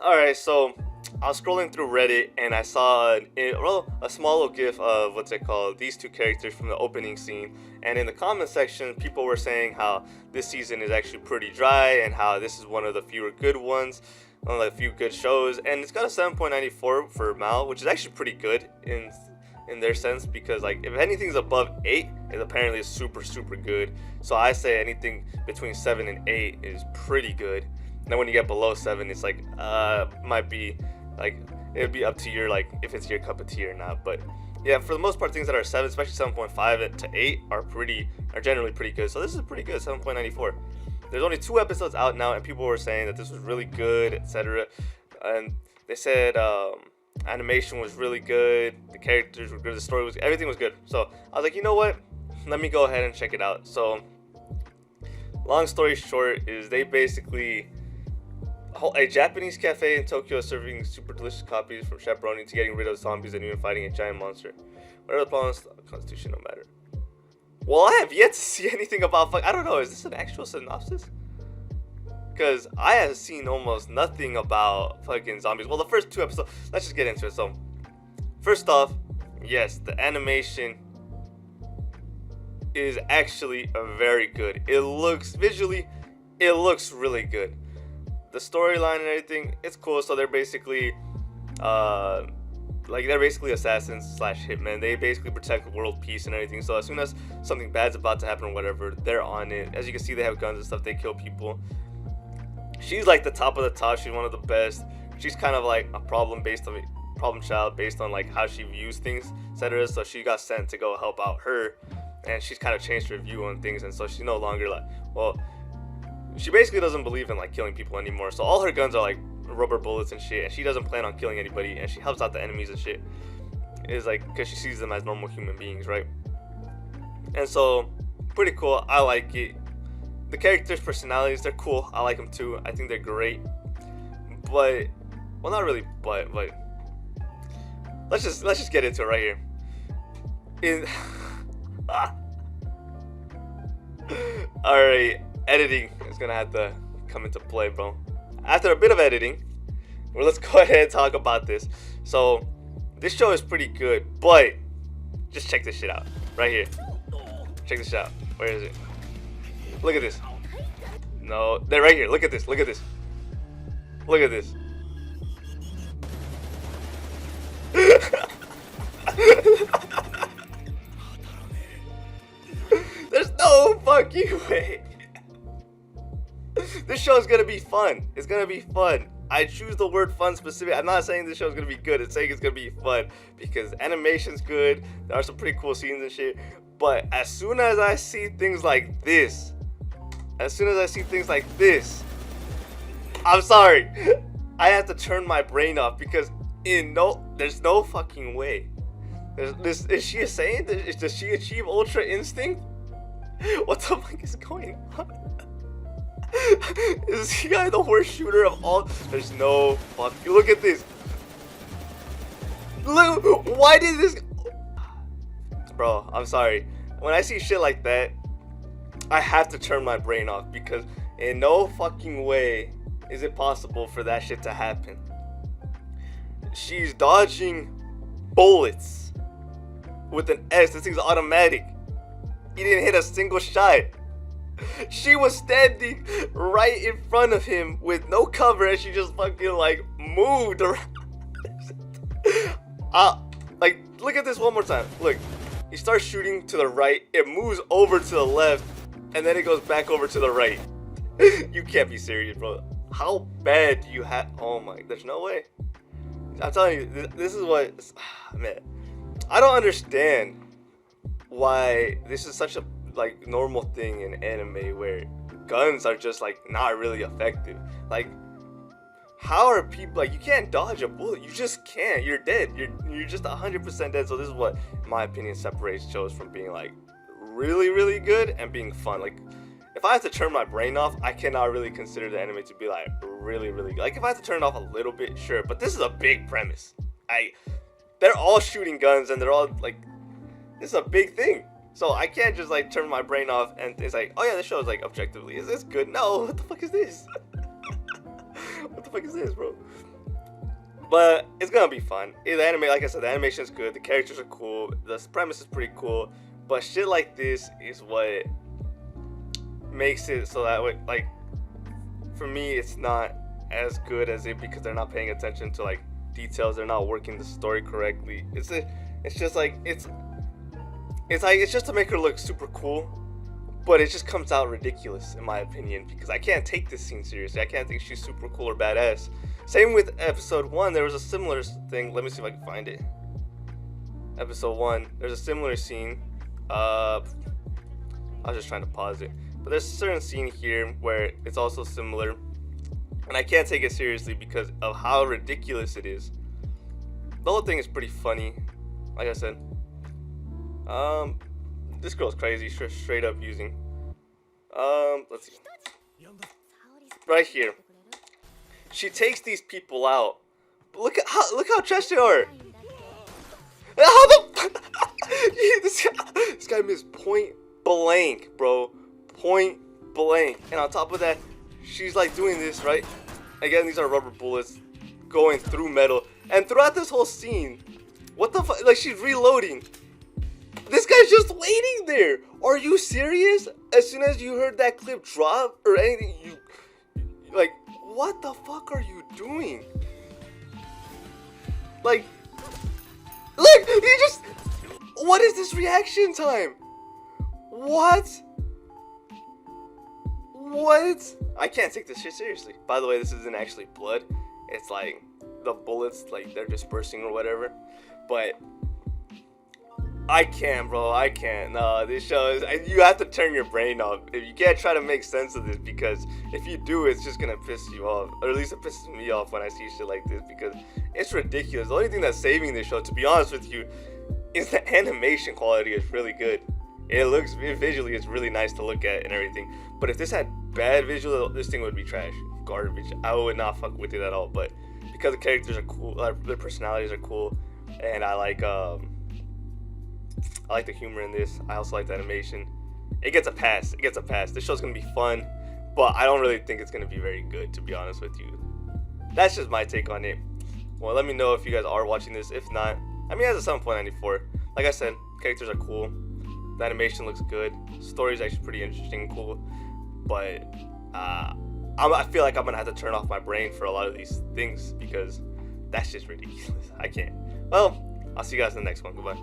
Alright, so I was scrolling through Reddit and I saw a small little gif of what's it called, these two characters from the opening scene. And in the comment section, people were saying how this season is actually pretty dry and how this is one of the fewer good ones, one of the few good shows. And it's got a 7.94 for Mal, which is actually pretty good in their sense, because like if anything's above 8, it apparently is super good. So I say anything between 7 and 8 is pretty good. Then when you get below 7, it's like might be like, it would be up to your, like, if it's your cup of tea or not. But yeah, for the most part, things that are 7, especially 7.5 to 8 are generally pretty good. So this is pretty good, 7.94. There's only 2 episodes out now, and people were saying that this was really good, etc. And they said animation was really good, the characters were good, the story was, everything was good. So I was like, you know what, let me go ahead and check it out. So long story short is they basically, a Japanese cafe in Tokyo is serving super delicious coffees from chaperone to getting rid of zombies and even fighting a giant monster. Whatever the problems, the Constitution no matter. Well, I have yet to see anything about I don't know, is this an actual synopsis? Because I have seen almost nothing about fucking zombies. Well, the first 2 episodes, let's just get into it. So, first off, yes, the animation is actually very good. It looks, visually, it looks really good. The storyline and everything, it's cool. So they're basically they're basically assassins slash hitmen. They basically protect world peace and everything. So as soon as something bad's about to happen or whatever, they're on it. As you can see, they have guns and stuff. They kill people. She's like the top of the top. She's one of the best. She's kind of like a problem child based on like how she views things, etc. So she got sent to go help out her, and she's kind of changed her view on things. And so she's no longer like, well, she basically doesn't believe in like killing people anymore. So all her guns are like rubber bullets and shit, and she doesn't plan on killing anybody, and she helps out the enemies and shit. Is like, because she sees them as normal human beings, right? And so pretty cool. I like it. The characters' personalities, they're cool. I like them too. I think they're great. But, well, not really. But let's just get into it right here. All right, editing is gonna have to come into play, bro. After a bit of editing, well, let's go ahead and talk about this. So, this show is pretty good, but just check this shit out right here. Check this shit out. Where is it? Look at this. No, they're right here. Look at this. Look at this. Look at this. There's no fucking way. This show is gonna be fun. It's gonna be fun. I choose the word fun specific. I'm not saying this show is gonna be good. It's saying it's gonna be fun because animation's good. There are some pretty cool scenes and shit. But as soon as I see things like this, I'm sorry. I have to turn my brain off because there's no fucking way. Is she saying? Does she achieve Ultra Instinct? What the fuck is going on? Is this guy the worst shooter of all? There's no fuck. Look at this. Look, why did this? Bro, I'm sorry. When I see shit like that, I have to turn my brain off because in no fucking way is it possible for that shit to happen. She's dodging bullets with an S. This thing's automatic. He didn't hit a single shot. She was standing right in front of him with no cover and she just fucking like moved around. Like, look at this one more time. Look, he starts shooting to the right, it moves over to the left, and then it goes back over to the right. You can't be serious, bro. How bad do you have? Oh my, there's no way. I'm telling you, this is what, man. I don't understand why this is such a like normal thing in anime where guns are just like not really effective. Like, how are people like, you can't dodge a bullet, you just can't, you're dead, you're just 100% dead. So this is what, in my opinion, separates shows from being like really good and being fun. Like, if I have to turn my brain off, I cannot really consider the anime to be like really good. Like, if I have to turn it off a little bit, sure, but this is a big premise. They're all shooting guns and they're all like, this is a big thing. So I can't just like turn my brain off and it's like, oh yeah, this show is like objectively, is this good? No, what the fuck is this? What the fuck is this, bro? But it's gonna be fun. Like I said, the animation is good. The characters are cool. The premise is pretty cool. But shit like this is what makes it so that way, like, for me, it's not as good as it because they're not paying attention to like details. They're not working the story correctly. It's just like it's just to make her look super cool, but it just comes out ridiculous in my opinion because I can't take this scene seriously. I can't think she's super cool or badass. Same with episode 1. There was a similar thing. Let me see if I can find it. Episode 1. There's a similar scene. I was just trying to pause it. But there's a certain scene here where it's also similar. And I can't take it seriously because of how ridiculous it is. The whole thing is pretty funny. Like I said. This girl's crazy. Straight up using. Let's see. Right here. She takes these people out. But look how trash they are. How the this guy missed point blank, bro. Point blank. And on top of that, she's like doing this, right? Again, these are rubber bullets going through metal. And throughout this whole scene, what the fuck? Like, she's reloading. This guy's just waiting there. Are you serious? As soon as you heard that clip drop or anything, you like, what the fuck are you doing? Like, look, he just, what is this reaction time? What? I can't take this shit seriously. By the way, this isn't actually blood. It's like the bullets, like they're dispersing or whatever. But I can't, bro. I can't. No, this show is, you have to turn your brain off. If you can't try to make sense of this, because if you do, it's just gonna piss you off. Or at least it pisses me off when I see shit like this because it's ridiculous. The only thing that's saving this show, to be honest with you, is the animation quality is really good. Visually, it's really nice to look at and everything. But if this had bad visual, this thing would be trash, garbage. I would not fuck with it at all. But because the characters are cool, their personalities are cool, and I like the humor in this. I also like the animation. It gets a pass. This show's gonna be fun, but I don't really think it's gonna be very good, to be honest with you. That's just my take on it. Well, let me know if you guys are watching this. If not, I mean, it has a 7.94. Like I said, characters are cool. The animation looks good. Story's actually pretty interesting and cool. But I feel like I'm gonna have to turn off my brain for a lot of these things because that's just ridiculous. I can't. Well, I'll see you guys in the next one. Goodbye.